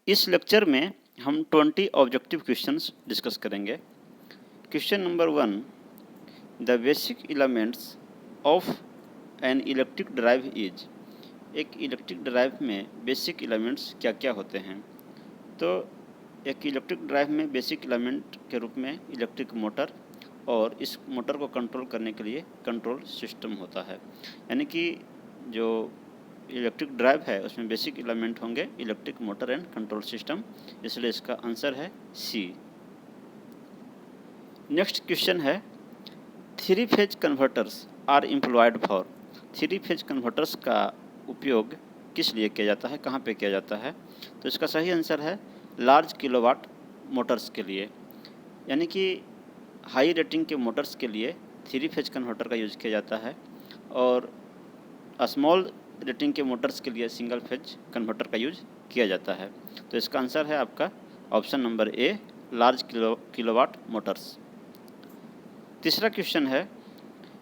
इस लेक्चर में हम 20 ऑब्जेक्टिव क्वेश्चंस डिस्कस करेंगे। Question number 1, the basic elements of an electric drive is. एक इलेक्ट्रिक ड्राइव में बेसिक एलिमेंट्स क्या क्या होते हैं? तो एक इलेक्ट्रिक ड्राइव में बेसिक एलिमेंट के रूप में इलेक्ट्रिक मोटर और इस मोटर को कंट्रोल करने के लिए कंट्रोल सिस्टम होता है। यानी कि जो इलेक्ट्रिक ड्राइव है उसमें बेसिक एलिमेंट होंगे electric motor and control system, इसलिए इसका आंसर है सी। नेक्स्ट क्वेश्चन है, three phase converters are employed for. Three phase converters का उपयोग किस लिए किया जाता है, कहाँ पे किया जाता है? तो इसका सही आंसर है लार्ज किलोवाट मोटर्स के लिए। यानी कि हाई रेटिंग के मोटर्स के लिए थ्री फेज कन्वर्टर का यूज़ किया जाता है और स्मॉल रेटिंग के मोटर्स के लिए सिंगल फेज कन्वर्टर का यूज किया जाता है। तो इसका आंसर है आपका option number A, large kilowatt motors. तीसरा क्वेश्चन है,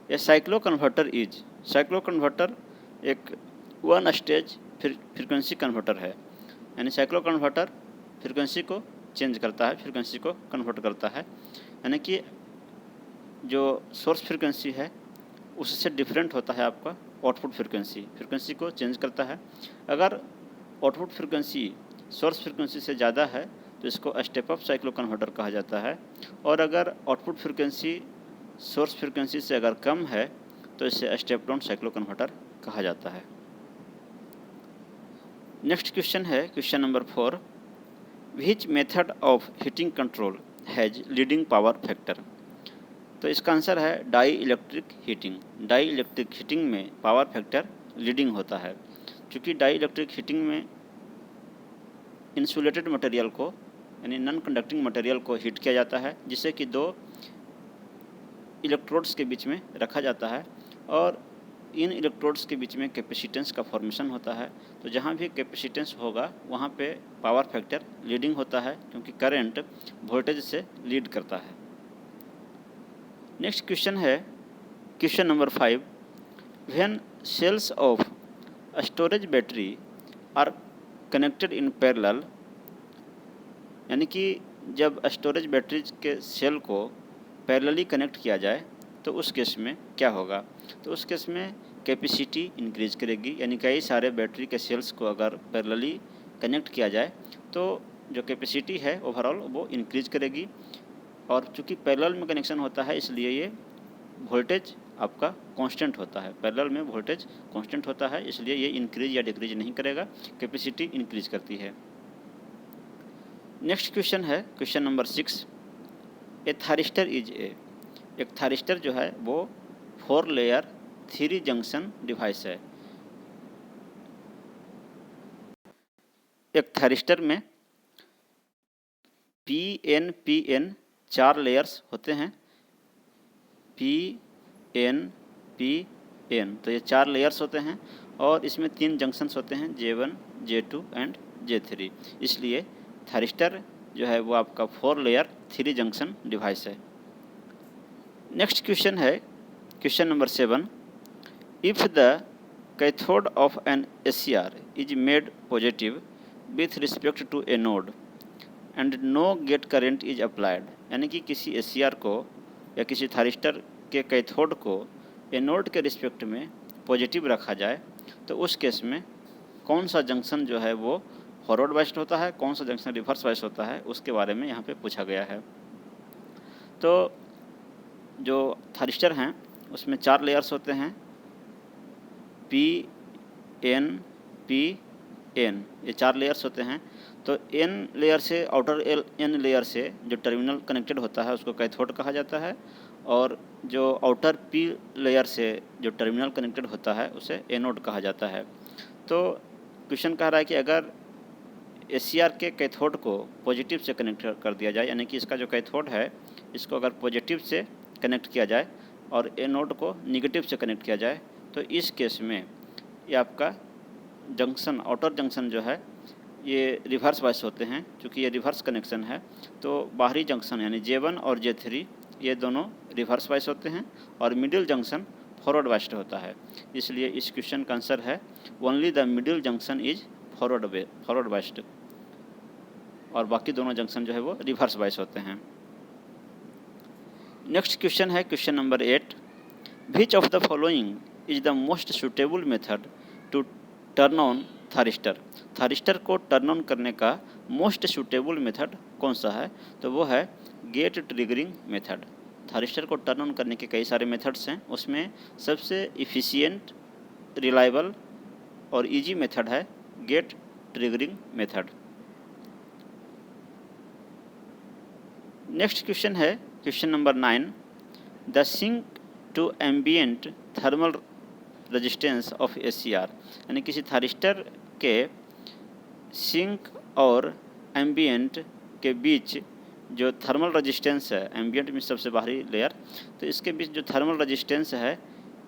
A cycloconverter is. Cycloconverter एक वन स्टेज फ्रीक्वेंसी कन्वर्टर है। यानी साइक्लो कन्वर्टर फ्रीक्वेंसी को चेंज करता है, फ्रीक्वेंसी को कन्वर्ट करता है। यानी कि जो सोर्स फ्रीक्वेंसी है उससे डिफरेंट होता है आपका आउटपुट फ्रीक्वेंसी को चेंज करता है। अगर आउटपुट फ्रीक्वेंसी सोर्स फ्रीक्वेंसी से ज़्यादा है तो इसको स्टेप अप साइक्लो कन्वर्टर कहा जाता है, और अगर आउटपुट फ्रीक्वेंसी सोर्स फ्रीक्वेंसी से अगर कम है तो इसे स्टेप डाउन साइक्लो कन्वर्टर कहा जाता है। नेक्स्ट क्वेश्चन है question number 4, which method of heating control has leading power factor. तो इसका आंसर है dielectric heating. Dielectric heating में पावर फैक्टर लीडिंग होता है, क्योंकि डाई इलेक्ट्रिक हीटिंग में इंसुलेटेड मटेरियल को यानी नॉन कंडक्टिंग मटेरियल को हीट किया जाता है, जिसे कि दो इलेक्ट्रोड्स के बीच में रखा जाता है और इन इलेक्ट्रोड्स के बीच में कैपेसिटेंस का फॉर्मेशन होता है। तो जहाँ भी कैपेसिटेंस होगा वहाँ पे पावर फैक्टर लीडिंग होता है, क्योंकि करंट वोल्टेज से लीड करता है। नेक्स्ट क्वेश्चन है question number 5, when cells of storage battery are connected in parallel. यानी कि जब स्टोरेज बैटरीज के सेल को पैरेलली कनेक्ट किया जाए तो उस केस में क्या होगा? तो उस केस में कैपेसिटी इंक्रीज करेगी। यानी कई सारे बैटरी के सेल्स को अगर पैरेलली कनेक्ट किया जाए तो जो कैपेसिटी है ओवरऑल वो इंक्रीज करेगी, और चूँकि पैरेलल में कनेक्शन होता है इसलिए ये वोल्टेज आपका कांस्टेंट होता है। पैरेलल में वोल्टेज कांस्टेंट होता है, इसलिए ये इंक्रीज या डिक्रीज नहीं करेगा, कैपेसिटी इंक्रीज करती है। नेक्स्ट क्वेश्चन है question number 6, A thyristor is a. एक थारिस्टर जो है वो 4 लेयर 3 जंक्शन डिवाइस है। एक थारिस्टर में PN 4 लेयर्स होते हैं। PN तो ये 4 लेयर्स होते हैं और इसमें 3 जंक्शंस होते हैं, J1, J2 एंड J3। इसलिए थारिस्टर जो है वो आपका 4 लेयर 3 जंक्शन डिवाइस है। नेक्स्ट क्वेश्चन है question number 7, if the cathode of an SCR is made positive with respect to anode and no gate current is applied. यानी कि किसी SCR को या किसी थारिस्टर के कैथोड को एनोड के रिस्पेक्ट में पॉजिटिव रखा जाए तो उस केस में कौन सा जंक्शन जो है वो फॉरवर्ड बाइस्ड होता है, कौन सा जंक्शन रिवर्स बाइस्ड होता है, उसके बारे में यहाँ पे पूछा गया है। तो जो थारिस्टर हैं उसमें 4 लेयर्स होते हैं, PN ये 4 लेयर्स होते हैं। तो N लेयर से आउटर N लेयर से जो टर्मिनल कनेक्टेड होता है उसको कैथोड कहा जाता है, और जो आउटर P लेयर से जो टर्मिनल कनेक्टेड होता है उसे एनोड कहा जाता है। तो क्वेश्चन कह रहा है कि अगर SCR के कैथोड को पॉजिटिव से कनेक्ट कर दिया जाए, यानी कि इसका जो कैथोड है इसको अगर पॉजिटिव से कनेक्ट किया जाए और एनोड को निगेटिव से कनेक्ट किया जाए तो इस केस में ये आपका जंक्शन आउटर जंक्शन जो है ये रिवर्स बाइस होते हैं। क्योंकि ये रिवर्स कनेक्शन है तो बाहरी जंक्शन यानी J1 और J3 ये दोनों रिवर्स बाइस होते हैं और मिडिल जंक्शन फॉरवर्ड बाइस्ड होता है। इसलिए इस क्वेश्चन का आंसर है only the middle junction is forward biased. और बाकी दोनों जंक्शन जो है वो रिवर्स बायस होते हैं। नेक्स्ट क्वेश्चन है question number 8, which of the following is the most suitable method to turn on thyristor. Thyristor को टर्न ऑन करने का मोस्ट सुटेबल मेथड कौन सा है? तो वो है गेट ट्रिगरिंग मेथड। थारिस्टर को टर्न ऑन करने के कई सारे मेथड्स हैं, उसमें सबसे इफ़िशिएंट, रिलायबल और इजी मेथड है gate triggering method. Next question है question number 9, the sink to ambient thermal resistance of SCR. यानी किसी थारिस्टर के सिंक और एम्बियंट के बीच जो थर्मल रेजिस्टेंस है, एम्बियंट में सबसे बाहरी लेयर, तो इसके बीच जो थर्मल रेजिस्टेंस है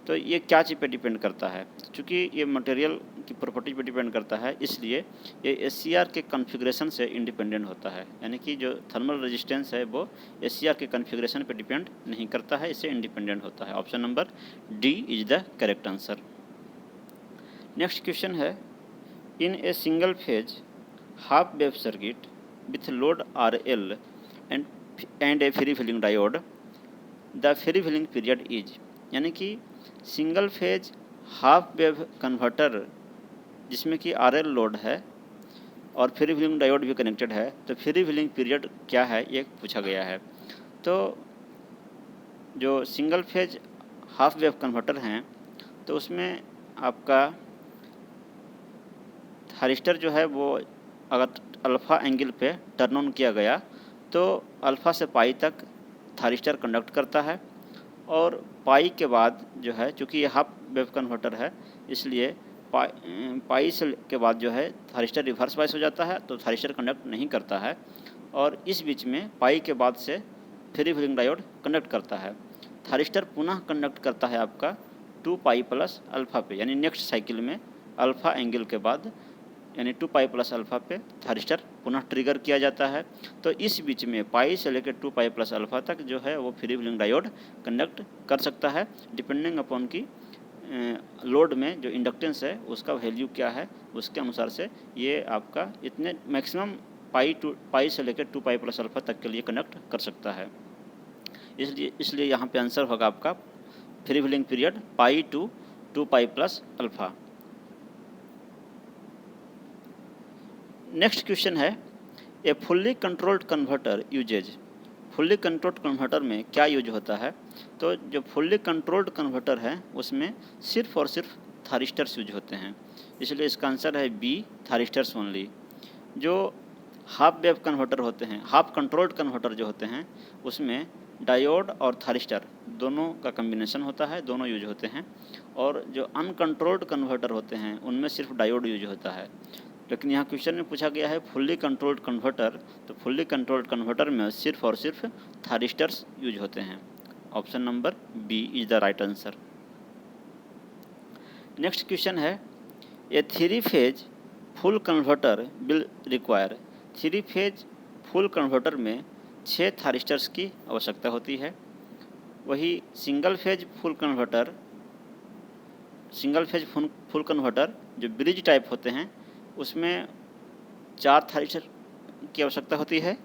तो ये क्या चीज़ पे डिपेंड करता है? क्योंकि ये मटेरियल की प्रॉपर्टीज पे डिपेंड करता है, इसलिए ये एसीआर के कॉन्फ़िगरेशन से इंडिपेंडेंट होता है। यानी कि जो थर्मल रेजिस्टेंस है वो एसीआर के कॉन्फ़िगरेशन पे डिपेंड नहीं करता है, इससे इंडिपेंडेंट होता है। Option number D is the correct answer. Next question है, in a single phase half wave circuit with load RL and a free wheeling diode, the free wheeling period is. यानी कि single phase half wave converter जिसमें कि RL load है और free wheeling diode भी connected है, तो free wheeling period क्या है ये पूछा गया है। तो जो single phase half wave converter हैं तो उसमें आपका थारिस्टर जो है वो अगर अल्फ़ा एंगल पे टर्न ऑन किया गया तो अल्फ़ा से पाई तक थारिस्टर कंडक्ट करता है, और पाई के बाद जो है, चूँकि ये हाफ वेव कन्वर्टर है इसलिए पाई से के बाद जो है थारिस्टर रिवर्स बायस हो जाता है, तो थारिस्टर कंडक्ट नहीं करता है, और इस बीच में पाई के बाद से फ्री व्हीलिंग डायोड कंडक्ट करता है। थारिस्टर पुनः कंडक्ट करता है आपका 2 पाई प्लस अल्फ़ा पे, यानी नेक्स्ट साइकिल में अल्फ़ा एंगल के बाद यानी 2 पाई प्लस अल्फ़ा पे थारिस्टर पुनः ट्रिगर किया जाता है। तो इस बीच में पाई से लेकर 2 पाई प्लस अल्फ़ा तक जो है वो फ्री व्हीलिंग डायोड कंडक्ट कर सकता है, डिपेंडिंग अपॉन की लोड में जो इंडक्टेंस है उसका वैल्यू क्या है, उसके अनुसार से ये आपका इतने मैक्सिमम पाई से लेकर 2 पाई प्लस अल्फ़ा तक के लिए कनेक्ट कर सकता है। इसलिए यहाँ पे आंसर होगा आपका free wheeling period pi to 2 pi plus alpha. Next question है, a fully controlled converter uses. Fully controlled converter में क्या यूज होता है? तो जो फुल्ली कंट्रोल्ड कन्वर्टर है उसमें सिर्फ और सिर्फ थारिस्टर्स यूज होते हैं, इसलिए इसका आंसर है बी, थारिस्टर्स ओनली। जो हाफ वेव कन्वर्टर होते हैं, हाफ कंट्रोल्ड कन्वर्टर जो होते हैं उसमें डायोड और थारिस्टर दोनों का कम्बिनेशन होता है, दोनों यूज होते हैं, और जो अनकंट्रोल्ड कन्वर्टर होते हैं उनमें सिर्फ डायोड यूज होता है। लेकिन यहाँ क्वेश्चन में पूछा गया है फुल्ली कंट्रोल्ड कन्वर्टर, तो फुल्ली कंट्रोल्ड कन्वर्टर में सिर्फ और सिर्फ थारिस्टर्स यूज होते हैं। Option number B is the right answer. Next question है, a 3 phase full converter will require. 3 phase full converter में 6 थारिस्टर्स की आवश्यकता होती है। वही सिंगल फेज फुल कन्वर्टर जो ब्रिज टाइप होते हैं उसमें 4 थारिस्टर की आवश्यकता होती है,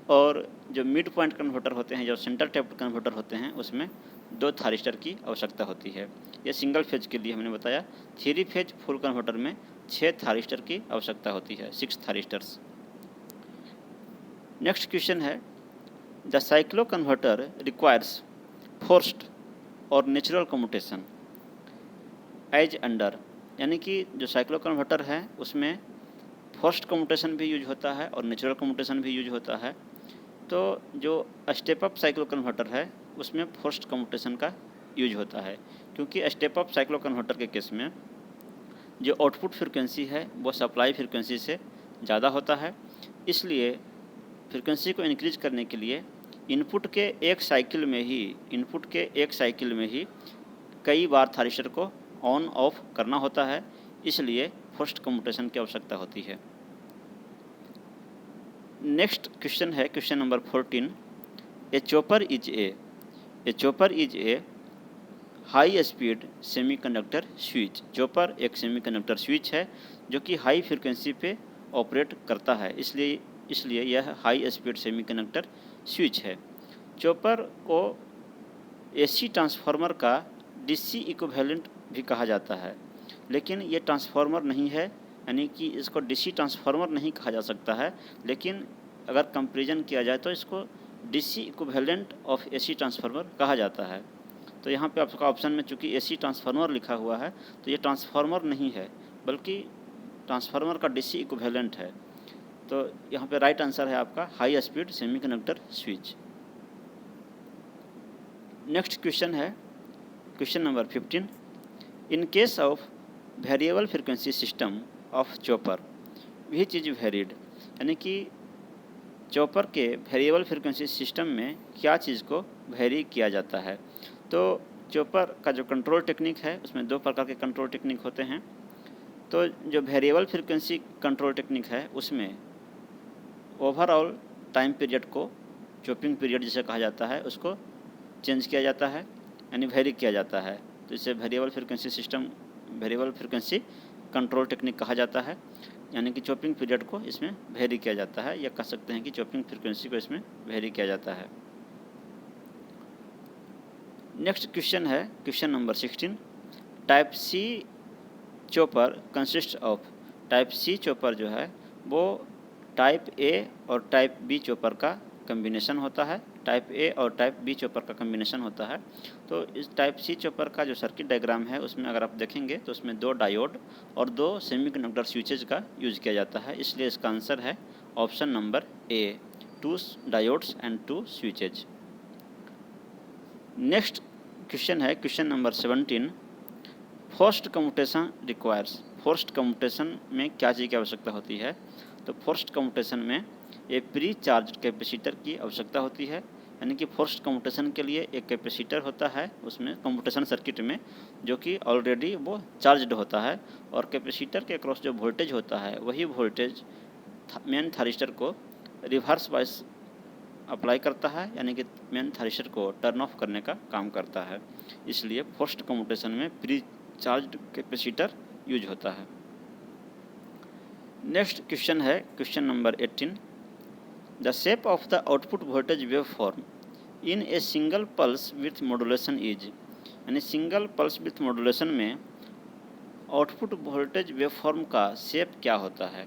और जो मिड पॉइंट कन्वर्टर होते हैं, जो सेंटर टैप्ड कन्वर्टर होते हैं उसमें 2 थारिस्टर की आवश्यकता होती है। ये सिंगल फेज के लिए हमने बताया। 3 फेज फुल कन्वर्टर में 6 थारिस्टर की आवश्यकता होती है, 6 थारिस्टर्स। नेक्स्ट क्वेश्चन है, the cyclo converter requires forced और नेचुरल कम्यूटेशन एज अंडर। यानी कि जो साइक्लो कन्वर्टर है उसमें फोर्स्ड कम्यूटेशन भी यूज होता है और नेचुरल कम्यूटेशन भी यूज होता है। तो जो स्टेप अप साइक्लो कन्वर्टर है उसमें फोर्स्ड कम्यूटेशन का यूज होता है, क्योंकि स्टेप अप साइक्लो कन्वर्टर के केस में जो आउटपुट फ्रिक्वेंसी है वो सप्लाई फ्रिक्वेंसी से ज़्यादा होता है, इसलिए फ्रिक्वेंसी को इंक्रीज करने के लिए इनपुट के एक साइकिल में ही कई बार थारिस्टर को ऑन ऑफ करना होता है, इसलिए फोर्स्ड कम्यूटेशन की आवश्यकता होती है। नेक्स्ट क्वेश्चन है question number 14, A chopper is a high speed semiconductor switch. Chopper एक सेमीकंडक्टर स्विच है जो कि हाई फ्रिक्वेंसी पे ऑपरेट करता है, इसलिए इसलिए यह हाई स्पीड सेमीकंडक्टर स्विच है। चॉपर को एसी ट्रांसफार्मर का डीसी इक्विवेलेंट भी कहा जाता है, लेकिन ये ट्रांसफार्मर नहीं है, यानी कि इसको डीसी ट्रांसफार्मर नहीं कहा जा सकता है, लेकिन अगर कंपैरिजन किया जाए तो इसको DC equivalent of AC transformer कहा जाता है। तो यहाँ पे आपका ऑप्शन में चूँकि एसी ट्रांसफार्मर लिखा हुआ है तो ये ट्रांसफार्मर नहीं है, बल्कि ट्रांसफार्मर का डीसी इक्विवेलेंट है। तो यहाँ पे राइट आंसर है आपका high speed semiconductor switch. Next question है question number 15। In case of variable frequency system of chopper which is varied, यानी कि चॉपर के वेरिएबल फ्रीक्वेंसी सिस्टम में क्या चीज़ को वेरी किया जाता है। तो चॉपर का जो कंट्रोल टेक्निक है उसमें दो प्रकार के कंट्रोल टेक्निक होते हैं। तो जो वेरिएबल फ्रीक्वेंसी कंट्रोल टेक्निक है उसमें ओवरऑल टाइम पीरियड को, चॉपिंग पीरियड जिसे कहा जाता है, उसको चेंज किया जाता है, यानी वेरी किया जाता है। तो इसे variable frequency system, variable frequency control technique कहा जाता है, यानी कि चॉपिंग पीरियड को इसमें वेरी किया जाता है, या कह सकते हैं कि चॉपिंग फ्रीक्वेंसी को इसमें वेरी किया जाता है। नेक्स्ट क्वेश्चन है question number 16। Type C chopper consist of, type C chopper जो है वो टाइप ए और टाइप बी चॉपर का कम्बिनेशन होता है, टाइप ए और टाइप बी चॉपर का कम्बिनेशन होता है। तो इस टाइप सी चॉपर का जो सर्किट डायग्राम है उसमें अगर आप देखेंगे तो उसमें दो डायोड और दो सेमीकंडक्टर स्विचेज का यूज किया जाता है, इसलिए इसका आंसर है option number A, 2 diodes and 2 switches. Next question है question number 17। Forced commutation requires, forced commutation में क्या चीज़ की आवश्यकता होती है। तो फोर्स्ड कम्यूटेशन में एक प्री चार्ज कैपेसिटर की आवश्यकता होती है, यानी कि फोर्स्ड कम्यूटेशन के लिए एक कैपेसिटर होता है उसमें कम्यूटेशन सर्किट में, जो कि ऑलरेडी वो चार्ज्ड होता है, और कैपेसिटर के अक्रॉस जो वोल्टेज होता है वही वोल्टेज मेन थारिस्टर को रिवर्स वाइज अप्लाई करता है, यानी कि मेन थारिस्टर को टर्न ऑफ करने का काम करता है। इसलिए फोर्स्ड कम्यूटेशन में प्री चार्ज्ड कैपेसिटर यूज होता है। नेक्स्ट क्वेश्चन है question number 18। The shape of the output voltage wave form in a single pulse with modulation is, यानी सिंगल पल्स विथ मॉड्यूलेशन में आउटपुट वोल्टेज वेव फॉर्म का shape क्या होता है।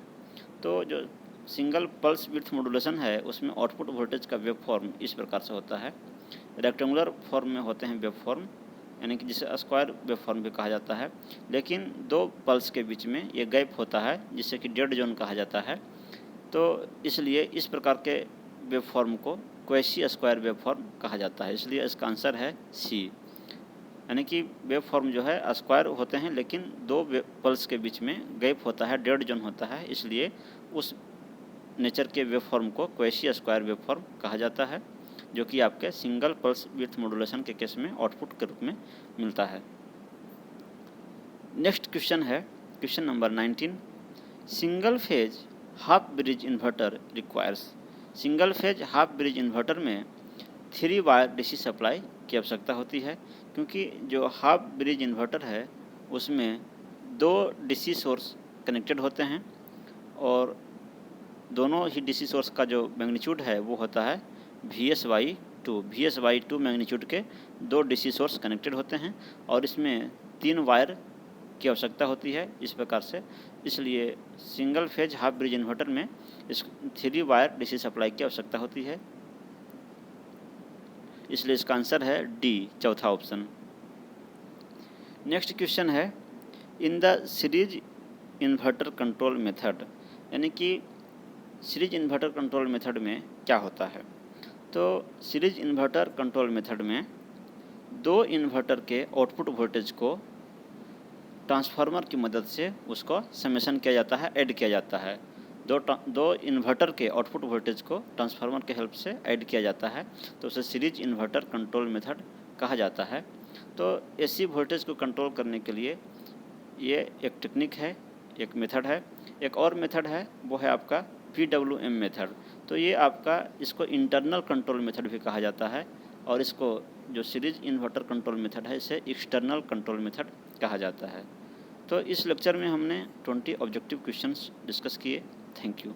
तो जो सिंगल पल्स विथ मॉड्यूलेशन है उसमें आउटपुट वोल्टेज का वेव फॉर्म इस प्रकार से होता है। रेक्टेंगुलर फॉर्म में होते हैं वेव फॉर्म, यानी कि जिसे स्क्वायर वेव फॉर्म भी कहा जाता है, लेकिन दो पल्स के बीच में ये गैप होता है जिसे कि डेड जोन कहा जाता है। तो इसलिए इस प्रकार के वेव फॉर्म को क्वेसी स्क्वायर वेव फॉर्म कहा जाता है, इसलिए इसका आंसर है सी, यानी कि वेव फॉर्म जो है स्क्वायर होते हैं लेकिन दो पल्स के बीच में गैप होता है, डेड जोन होता है, इसलिए उस नेचर के वेव फॉर्म को क्वेसी स्क्वायर वेव फॉर्म कहा जाता है, जो कि आपके सिंगल पल्स विथ मॉड्यूलेशन के केस में आउटपुट के रूप में मिलता है। नेक्स्ट क्वेश्चन है question number 19। Single phase half bridge inverter requires, single phase half bridge inverter में 3 वायर डीसी सप्लाई की आवश्यकता होती है, क्योंकि जो हाफ ब्रिज इन्वर्टर है उसमें 2 डीसी सोर्स कनेक्टेड होते हैं, और दोनों ही डीसी सोर्स का जो मैग्नीट्यूड है वो होता है VS/2 मैग्नीट्यूड के 2 डीसी सोर्स कनेक्टेड होते हैं, और इसमें 3 वायर की आवश्यकता होती है इस प्रकार से। इसलिए single phase half bridge inverter में इस 3 वायर डीसी सप्लाई की आवश्यकता होती है, इसलिए इसका आंसर है डी, चौथा ऑप्शन। नेक्स्ट क्वेश्चन है in the series inverter control method, यानी कि सीरीज इन्वर्टर कंट्रोल मेथड में क्या होता है। तो सीरीज इन्वर्टर कंट्रोल मेथड में 2 इन्वर्टर के आउटपुट वोल्टेज को ट्रांसफार्मर की मदद से उसको समेशन किया जाता है, ऐड किया जाता है। दो इन्वर्टर के आउटपुट वोल्टेज को ट्रांसफार्मर के हेल्प से ऐड किया जाता है, तो उसे सीरीज इन्वर्टर कंट्रोल मेथड कहा जाता है। तो एसी वोल्टेज को कंट्रोल करने के लिए ये एक टेक्निक है, एक मेथड है। एक और मेथड है वो है आपका PWM मेथड। तो ये आपका इसको इंटरनल कंट्रोल मेथड भी कहा जाता है, और इसको जो सीरीज इन्वर्टर कंट्रोल मेथड है इसे एक्सटर्नल कंट्रोल मेथड कहा जाता है। तो इस लेक्चर में हमने 20 ऑब्जेक्टिव क्वेश्चंस डिस्कस किए। Thank you.